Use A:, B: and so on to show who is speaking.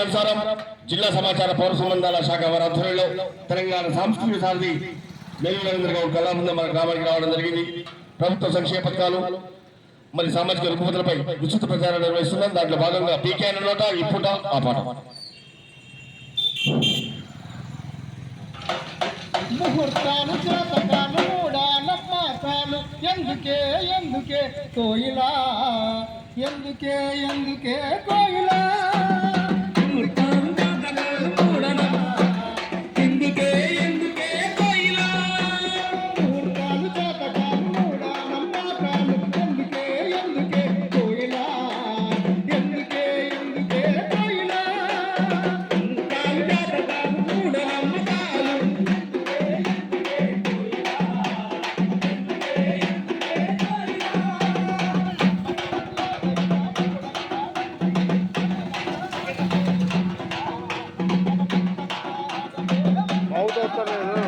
A: అనుసారం జిల్లా సమాచార పౌర సంబంధాల శాఖ వారి ఆధ్వర్యంలో తెలంగాణ సాంస్కృతిక సారథి మేలు నరేంద్ర గౌడ్ కళాబృందం మన గ్రామానికి రావడం జరిగింది. ప్రభుత్వ సంక్షేమ పథకాలు మరి సామాజిక రుగ్మతలపై విస్తృత ప్రచారం నిర్వహిస్తున్నాం. దాంట్లో భాగంగా పీకే అన్నమాట ఈ పూట ఆ పాట.
B: ముహూర్తాలు జాతకాలు మూడాల పాఠాలు ఎందుకే ఎందుకే కోయిలా ఎందుకే ఎందుకే కోయిలా అవుతారు